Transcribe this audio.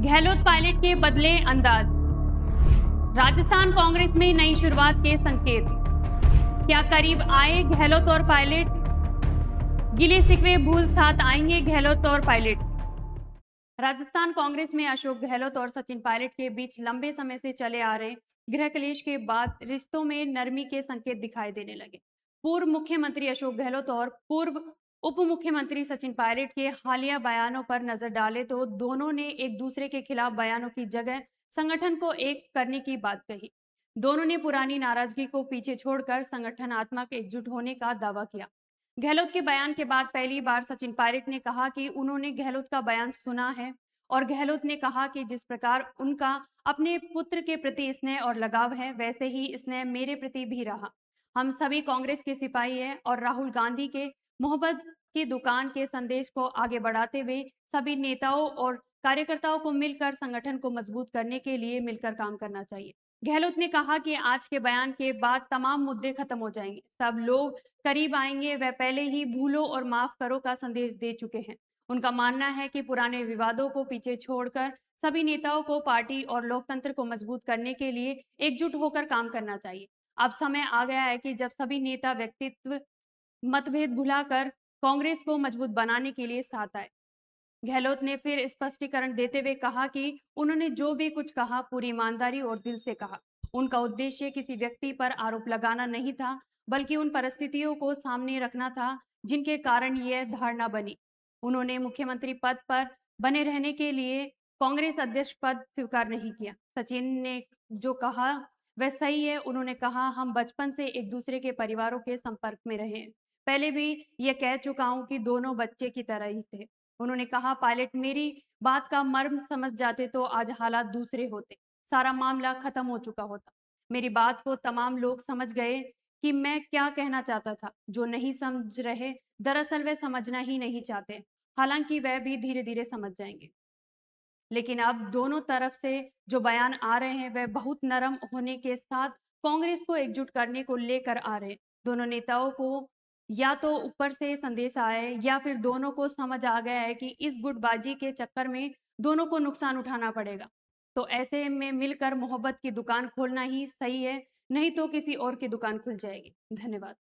Gehlot pilot के बदले अंदाज। राजस्थान कांग्रेस में नई शुरुआत के संकेत। क्या करीब आए गहलोत और पायलट? गिले शिकवे भूल साथ आएंगे गहलोत और पायलट। राजस्थान कांग्रेस में अशोक गहलोत और सचिन पायलट के बीच लंबे समय से चले आ रहे गृह कलेश के बाद रिश्तों में नरमी के संकेत दिखाई देने लगे। पूर्व मुख्यमंत्री अशोक गहलोत और पूर्व उप मुख्यमंत्री सचिन पायलट के हालिया बयानों पर नजर डाले तो दोनों ने एक दूसरे के खिलाफ बयानों की जगह संगठन को एक करने की बात कही। दोनों ने पुरानी नाराजगी को पीछे छोड़कर संगठनात्मक एकजुट होने का दावा किया। गहलोत के बयान के बाद पहली बार सचिन पायलट ने कहा कि उन्होंने गहलोत का बयान सुना है और गहलोत ने कहा कि जिस प्रकार उनका अपने पुत्र के प्रति स्नेह और लगाव है वैसे ही स्नेह मेरे प्रति भी रहा। हम सभी कांग्रेस के सिपाही हैं और राहुल गांधी के मोहब्बत की दुकान के संदेश को आगे बढ़ाते हुए सभी नेताओं और कार्यकर्ताओं को मिलकर संगठन को मजबूत करने के लिए मिलकर काम करना चाहिए। गहलोत ने कहा कि आज के बयान के बाद तमाम मुद्दे खत्म हो जाएंगे, सब लोग करीब आएंगे। वह पहले ही भूलो और माफ करो का संदेश दे चुके हैं। उनका मानना है कि पुराने विवादों को पीछे छोड़कर सभी नेताओं को पार्टी और लोकतंत्र को मजबूत करने के लिए एकजुट होकर काम करना चाहिए। अब समय आ गया है कि जब सभी नेता व्यक्तित्व मतभेद भुलाकर कांग्रेस को मजबूत बनाने के लिए साथ आए। गहलोत ने फिर स्पष्टीकरण देते हुए कहा कि उन्होंने जो भी कुछ कहा पूरी ईमानदारी और दिल से कहा। उनका उद्देश्य किसी व्यक्ति पर आरोप लगाना नहीं था, बल्कि उन परिस्थितियों को सामने रखना था जिनके कारण यह धारणा बनी। उन्होंने मुख्यमंत्री पद पर बने रहने के लिए कांग्रेस अध्यक्ष पद स्वीकार नहीं किया। सचिन ने जो कहा वह सही है। उन्होंने कहा, हम बचपन से एक दूसरे के परिवारों के संपर्क में रहे हैं। पहले भी यह कह चुका हूं कि दोनों बच्चे की तरह ही थे। उन्होंने कहा, पायलट मेरी बात का मर्म समझ जाते तो आज हालात दूसरे होते, सारा मामला खत्म हो चुका होता। मेरी बात को तमाम लोग समझ गए कि मैं क्या कहना चाहता था। जो नहीं समझ रहे दरअसल वे समझना ही नहीं चाहते, हालांकि वह भी धीरे धीरे समझ जाएंगे। लेकिन अब दोनों तरफ से जो बयान आ रहे हैं वह बहुत नरम होने के साथ कांग्रेस को एकजुट करने को लेकर आ रहे हैं। दोनों नेताओं को या तो ऊपर से संदेश आए या फिर दोनों को समझ आ गया है कि इस गुटबाजी के चक्कर में दोनों को नुकसान उठाना पड़ेगा। तो ऐसे में मिलकर मोहब्बत की दुकान खोलना ही सही है, नहीं तो किसी और की दुकान खुल जाएगी। धन्यवाद।